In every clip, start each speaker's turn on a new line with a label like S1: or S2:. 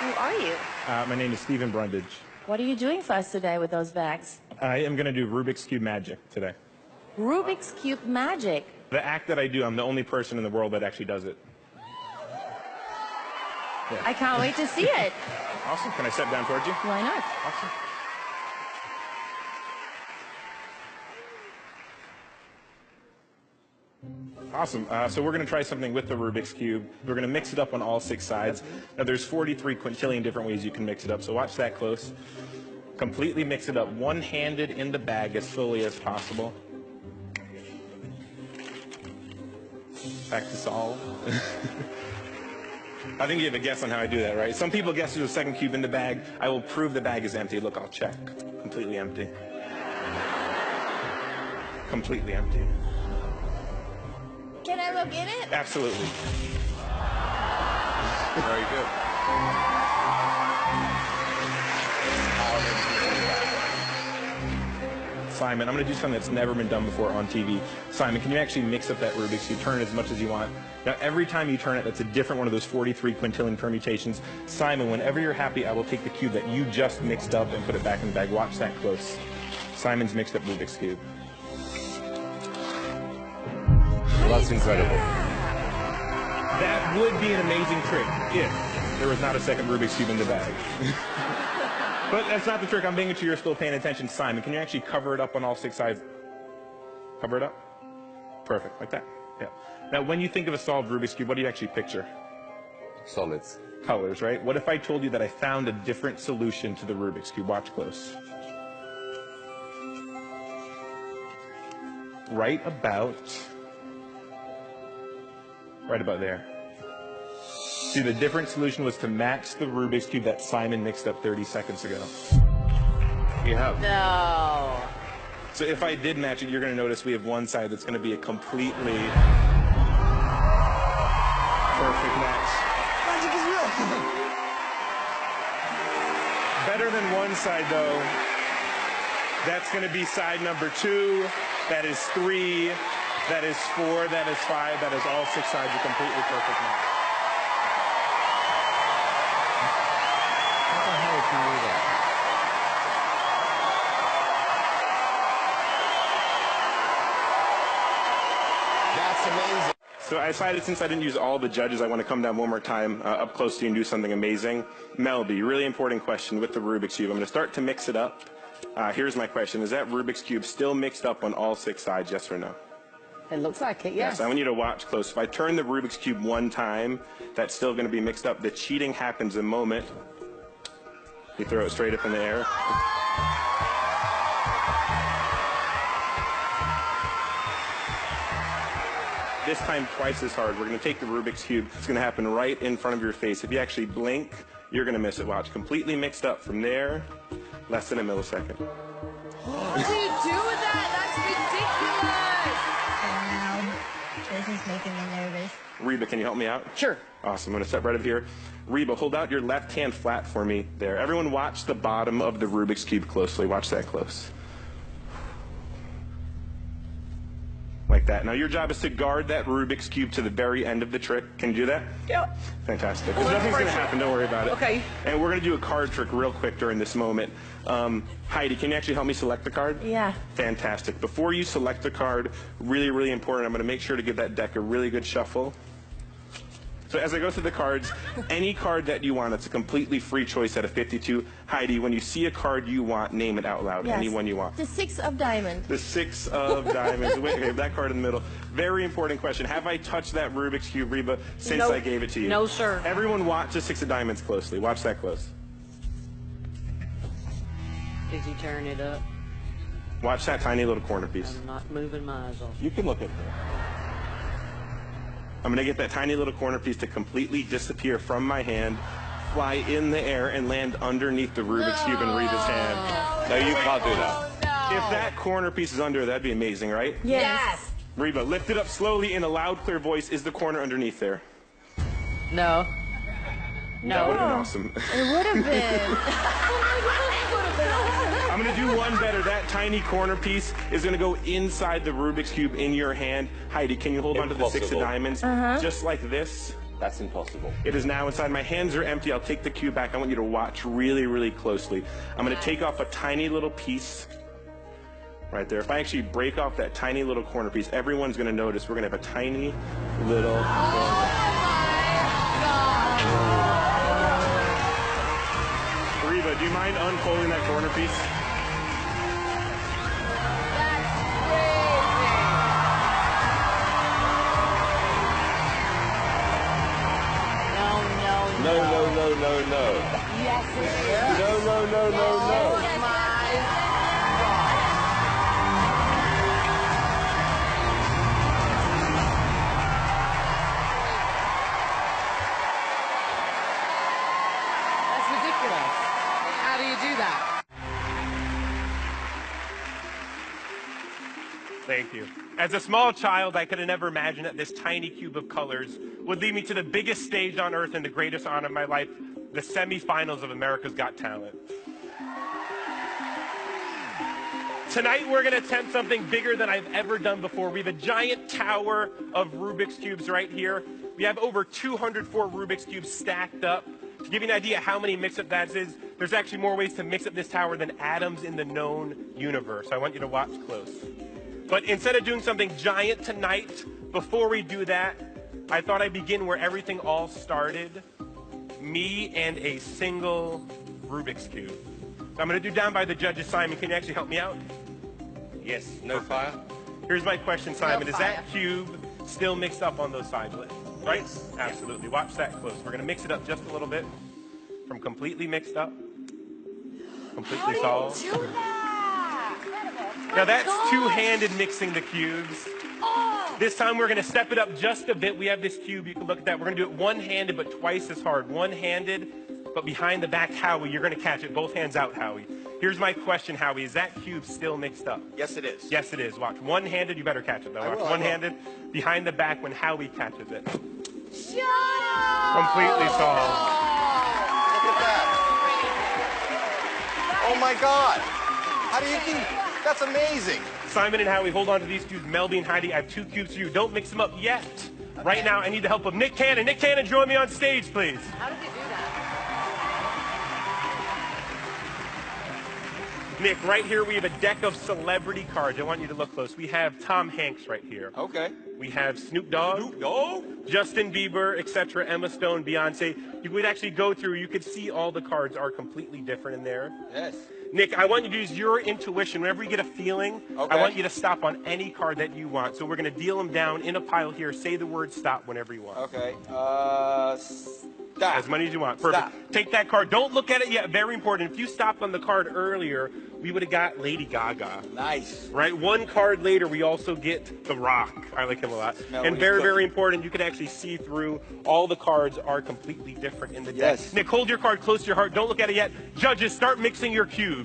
S1: Who are you?
S2: My name is Stephen Brundage.
S1: What are you doing for us today with those bags?
S2: I am going to do Rubik's Cube magic today.
S1: Rubik's Cube magic?
S2: The act that I do, I'm the only person in the world that actually does it.
S1: Yeah. I can't wait to see it.
S2: Awesome. Can I step down towards you?
S1: Why not?
S2: Awesome. Awesome. So we're going to try something with the Rubik's Cube. We're going to mix it up on all 6 sides. Now, there's 43 quintillion different ways you can mix it up, so watch that close. Completely mix it up one-handed in the bag as fully as possible. Back to solve. I think you have a guess on how I do that, right? Some people guess there's a second cube in the bag. I will prove the bag is empty. Look, I'll check. Completely empty. Completely empty.
S1: Can I look in it?
S2: Absolutely.
S3: Very good.
S2: Simon, I'm going to do something that's never been done before on TV. Simon, can you actually mix up that Rubik's Cube? Turn it as much as you want. Now, every time you turn it, that's a different one of those 43 quintillion permutations. Simon, whenever you're happy, I will take the cube that you just mixed up and put it back in the bag. Watch that close. Simon's mixed up Rubik's Cube.
S3: Well, that's incredible.
S2: That would be an amazing trick if there was not a second Rubik's Cube in the bag. But that's not the trick. I'm being sure you're still paying attention. Simon, can you actually cover it up on all 6 sides? Cover it up? Perfect, like that. Yeah. Now, when you think of a solved Rubik's Cube, what do you actually picture?
S3: Solids.
S2: Colors, right? What if I told you that I found a different solution to the Rubik's Cube? Watch close. Right about there. See, the different solution was to match the Rubik's Cube that Simon mixed up 30 seconds ago.
S3: You have.
S1: No.
S2: So if I did match it, you're going to notice we have one side that's going to be a completely perfect match.
S3: Magic is real.
S2: Better than one side, though. That's going to be side number 2. That is 3. That is 4. That is 5. That is all 6 sides a completely perfect match.
S3: How the hell can you do that? That's amazing.
S2: So I decided, since I didn't use all the judges, I want to come down one more time up close to you and do something amazing. Melby, really important question with the Rubik's Cube. I'm going to start to mix it up. Here's my question. Is that Rubik's Cube still mixed up on all 6 sides, yes or no?
S4: It looks like it, yes.
S2: I want you to watch close. If I turn the Rubik's Cube one time, that's still going to be mixed up. The cheating happens the moment you throw it straight up in the air. This time twice as hard. We're going to take the Rubik's Cube. It's going to happen right in front of your face. If you actually blink, you're going to miss it. Watch. Completely mixed up from there, less than a millisecond.
S1: What do you do with that? That's ridiculous.
S5: This is making me nervous.
S2: Reba, can you help me out?
S4: Sure.
S2: Awesome. I'm going to step right up here. Reba, hold out your left hand flat for me there. Everyone watch the bottom of the Rubik's Cube closely. Watch that close. Like that. Now your job is to guard that Rubik's Cube to the very end of the trick. Can you do that?
S4: Yeah.
S2: Fantastic. Nothing's going to happen. Don't worry about it.
S4: Okay.
S2: And we're going to do a card trick real quick during this moment. Heidi, can you actually help me select the card?
S1: Yeah.
S2: Fantastic. Before you select the card, really, really important, I'm going to make sure to give that deck a really good shuffle. So as I go through the cards, any card that you want, it's a completely free choice out of 52. Heidi, when you see a card you want, name it out loud.
S1: Yes.
S2: Any one you want.
S1: The 6 of diamonds.
S2: The 6 of diamonds. Wait, okay, that card in the middle. Very important question. Have I touched that Rubik's Cube, Reba, since
S4: Nope.
S2: I gave it to you?
S4: No, sir.
S2: Everyone watch the 6 of diamonds closely. Watch that close.
S4: Did you turn it up?
S2: Watch that tiny little corner piece.
S4: I'm not moving my eyes off.
S2: You can look at it. I'm going to get that tiny little corner piece to completely disappear from my hand, fly in the air, and land underneath the Rubik's Cube in Reba's hand.
S3: No, you can't do that.
S2: If that corner piece is under, that'd be amazing, right?
S1: Yes.
S2: Reba, lift it up slowly in a loud, clear voice. Is the corner underneath there?
S4: No.
S2: That would have been awesome.
S1: It would have been.
S2: I'm going to do one better. That tiny corner piece is going to go inside the Rubik's Cube in your hand. Heidi, can you hold on to the 6 of diamonds just like this?
S3: That's impossible.
S2: It is now inside. My hands are empty. I'll take the cube back. I want you to watch really, really closely. I'm going to take off a tiny little piece right there. If I actually break off that tiny little corner piece, everyone's going to notice we're going to have a tiny little Reba, do you mind unfolding that corner piece?
S3: No, no, no, no, no.
S1: Yes, it is.
S3: No, no, no, no, no.
S4: That's ridiculous. How do you do that?
S2: Thank you. As a small child, I could have never imagined that this tiny cube of colors would lead me to the biggest stage on earth and the greatest honor of my life, the semifinals of America's Got Talent. Tonight, we're going to attempt something bigger than I've ever done before. We have a giant tower of Rubik's Cubes right here. We have over 204 Rubik's Cubes stacked up. To give you an idea how many mix-up that is, there's actually more ways to mix up this tower than atoms in the known universe. I want you to watch close. But instead of doing something giant tonight, before we do that, I thought I'd begin where everything all started, me and a single Rubik's Cube. So I'm going to do down by the judges. Simon, can you actually help me out?
S3: Yes, no fire.
S2: Here's my question, Simon.
S1: No
S2: Is that cube still mixed up on those sides? Right?
S3: Yes.
S2: Absolutely. Watch that close. We're going to mix it up just a little bit. From completely mixed up, completely solved.
S1: Do that. Incredible.
S2: Now that's two-handed mixing the cubes. This time we're going to step it up just a bit. We have this cube. You can look at that. We're going to do it one-handed, but twice as hard. One-handed, but behind the back, Howie. You're going to catch it. Both hands out, Howie. Here's my question, Howie. Is that cube still mixed up?
S5: Yes, it is.
S2: Yes, it is. Watch. One-handed. You better catch it, though.
S5: I
S2: Watch.
S5: will.
S2: One-handed, behind the back when Howie catches it.
S1: Shut up.
S2: Completely solved.
S5: Look at that. Oh my God. How do you do? That's amazing.
S2: Simon and Howie, hold on to these cubes. Melby and Heidi, I have 2 cubes for you. Don't mix them up yet. Okay. Right now, I need the help of Nick Cannon. Nick Cannon, join me on stage, please.
S4: How did you do that?
S2: Nick, right here we have a deck of celebrity cards. I want you to look close. We have Tom Hanks right here.
S5: Okay.
S2: We have Snoop Dogg,
S5: Snoop Dogg?
S2: Justin Bieber, etc., Emma Stone, Beyonce. You would actually go through, you could see all the cards are completely different in there.
S5: Yes.
S2: Nick, I want you to use your intuition. Whenever you get a feeling,
S5: Okay.
S2: I want you to stop on any card that you want. So we're going to deal them down in a pile here. Say the word stop whenever you want.
S5: Okay. Stop.
S2: As many as you want. Perfect.
S5: Stop.
S2: Take that card. Don't look at it yet. Very important. If you stopped on the card earlier, we would have got Lady Gaga.
S5: Nice.
S2: Right? One card later, we also get The Rock. I like him a lot.
S5: Smell
S2: And
S5: what
S2: very,
S5: he's
S2: very
S5: cooking.
S2: important, you can actually see through. All the cards are completely different in the deck.
S5: Yes.
S2: Nick, hold your card close to your heart. Don't look at it yet. Judges, start mixing your cubes.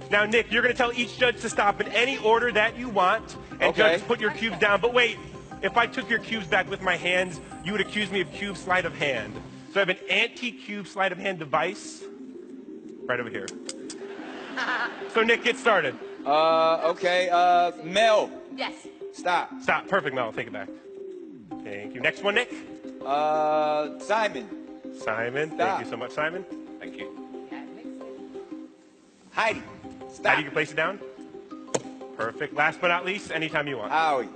S2: Now, Nick, you're going to tell each judge to stop in any order that you want. And
S5: Okay.
S2: judges, put your cubes down. But wait, if I took your cubes back with my hands, you would accuse me of cube sleight of hand. So I have an anti-cube sleight of hand device right over here. So, Nick, get started.
S5: Okay. Mel.
S1: Yes.
S5: Stop.
S2: Stop. Perfect, Mel. Take it back. Thank you. Next one, Nick.
S5: Simon.
S2: Simon.
S5: Stop.
S2: Thank you so much, Simon. Thank you.
S5: Heidi.
S2: How
S5: Stop.
S2: do you place it down? Perfect. Last but not least, anytime you want.
S5: Howie.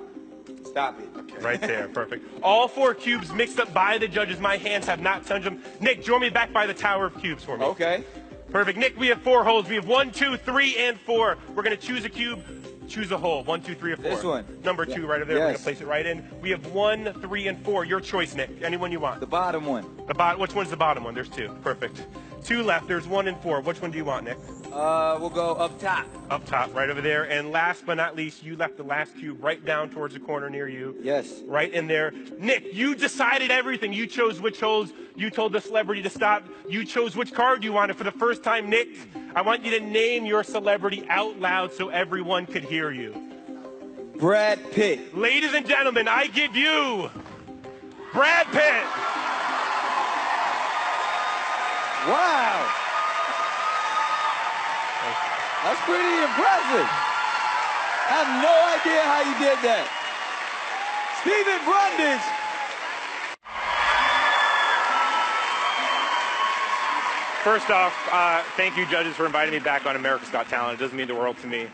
S5: Stop it. Okay.
S2: Right there. Perfect. All 4 cubes mixed up by the judges. My hands have not touched them. Nick, join me back by the tower of cubes for me.
S5: Okay.
S2: Perfect. Nick, we have 4 holes. We have 1, 2, 3, and 4. We're going to choose a cube. Choose a hole. 1, 2, 3, or 4.
S5: This one.
S2: Number 2 right over there. We're going
S5: Yes.
S2: to place it right in. We have 1, 3, and 4. Your choice, Nick. Anyone you want.
S5: The bottom one.
S2: Which one's the bottom one? There's 2. Perfect. 2 left. There's 1 and 4. Which one do you want, Nick?
S5: We'll go up top.
S2: Up top, right over there. And last but not least, you left the last cube right down towards the corner near you.
S5: Yes.
S2: Right in there. Nick, you decided everything. You chose which holes. You told the celebrity to stop. You chose which card you wanted. For the first time, Nick, I want you to name your celebrity out loud so everyone could hear you.
S5: Brad Pitt.
S2: Ladies and gentlemen, I give you Brad Pitt.
S3: Wow. That's pretty impressive. I have no idea how you did that. Stephen Brundage.
S2: First off, thank you, judges, for inviting me back on America's Got Talent. It doesn't mean the world to me.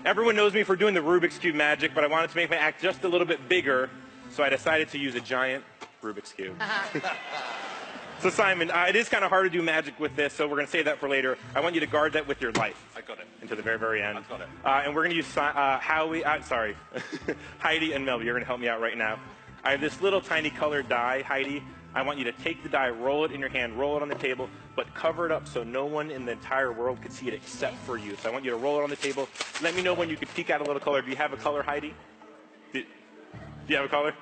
S2: Everyone knows me for doing the Rubik's Cube magic, but I wanted to make my act just a little bit bigger, so I decided to use a giant Rubik's Cube. So Simon, it is kind of hard to do magic with this, so we're going to save that for later. I want you to guard that with your life.
S5: I got it.
S2: Until the very, very end.
S5: I got it.
S2: And we're going to use Heidi and Melby. You're going to help me out right now. I have this little tiny colored die, Heidi. I want you to take the die, roll it in your hand, roll it on the table, but cover it up so no one in the entire world could see it except for you. So I want you to roll it on the table. Let me know when you could peek out a little color. Do you have a color, Heidi? Do you have a color?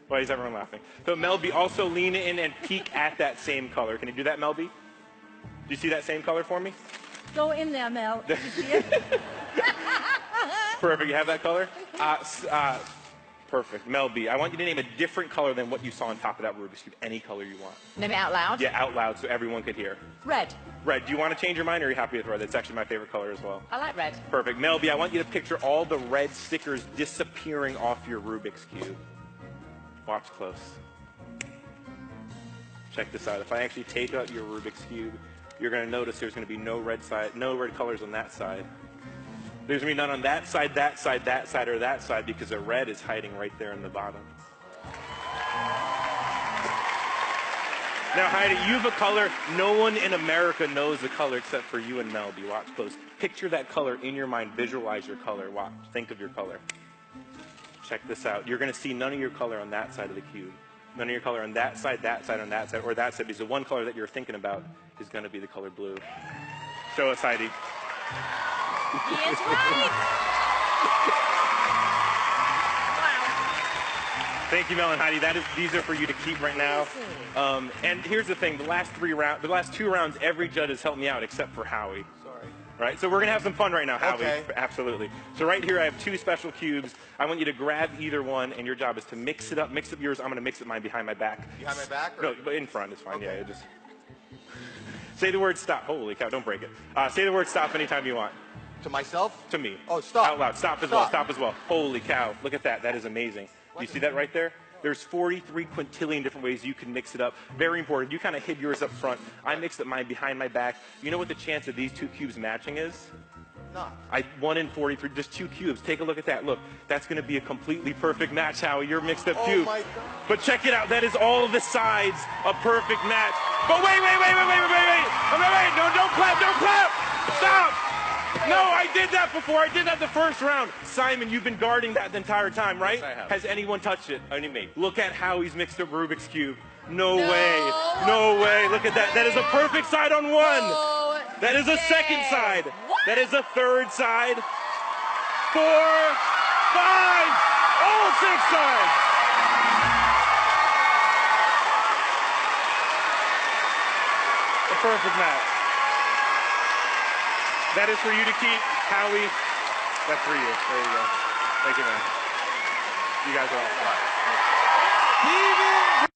S2: Why is everyone laughing? So Melby, also lean in and peek at that same color. Can you do that, Melby? Do you see that same color for me?
S1: Go in there, Mel. You see it?
S2: Perfect. You have that color? Perfect. Melby, I want you to name a different color than what you saw on top of that Rubik's Cube. Any color you want.
S1: Name it out loud.
S2: Yeah, out loud so everyone could hear.
S1: Red.
S2: Red. Do you want to change your mind, or are you happy with red? That's actually my favorite color as well.
S1: I like red.
S2: Perfect. Melby, I want you to picture all the red stickers disappearing off your Rubik's Cube. Watch close. Check this out. If I actually take out your Rubik's Cube, you're going to notice there's going to be no red colors on that side. There's going to be none on that side, that side, that side, or that side, because the red is hiding right there in the bottom. Now, Heidi, you have a color. No one in America knows the color except for you and Melby. Watch close. Picture that color in your mind. Visualize your color. Watch. Think of your color. Check this out. You're going to see none of your color on that side of the cube. None of your color on that side, on that side, or that side, because the one color that you're thinking about is going to be the color blue. Show us, Heidi.
S1: He is right. Wow.
S2: Thank you, Mel and Heidi. These are for you to keep right now. And here's the thing: the last two rounds, every judge has helped me out except for Howie.
S5: Sorry.
S2: Right, so we're going to have some fun right now, Howie.
S5: Okay.
S2: Absolutely. So right here I have two special cubes. I want you to grab either one, and your job is to mix it up. Mix up yours. I'm going to mix up mine behind my back.
S5: Behind my back? Or?
S2: No, but in front is fine.
S5: Okay.
S2: Yeah, just say the word stop. Holy cow, don't break it. Say the word stop anytime you want.
S5: To myself?
S2: To me.
S5: Oh, stop.
S2: Out loud. Stop as well. Stop as well. Holy cow. Look at that. That is amazing. Do you see that right there? There's 43 quintillion different ways you can mix it up. Very important. You kind of hid yours up front. I mixed up mine behind my back. You know what the chance of these two cubes matching is?
S5: No.
S2: 1 in 43, just two cubes. Take a look at that. Look, that's going to be a completely perfect match, Howie. Your mixed up cube.
S5: Oh my God.
S2: But check it out. That is all the sides a perfect match. But wait. No, don't clap. Stop. No, I did that before. I did that the first round. Simon, you've been guarding that the entire time, right?
S3: Yes, I have.
S2: Has anyone touched it?
S3: Only me.
S2: Look at Howie's mixed up Rubik's Cube. No way. No way. Look at that. That is a perfect side on one.
S1: No.
S2: That is a second side.
S1: What?
S2: That is a third side. 4, 5, all 6 sides. A perfect match. That is for you to keep, Howie. That's for you. There you go. Thank you, man. You guys are awesome.
S3: Stephen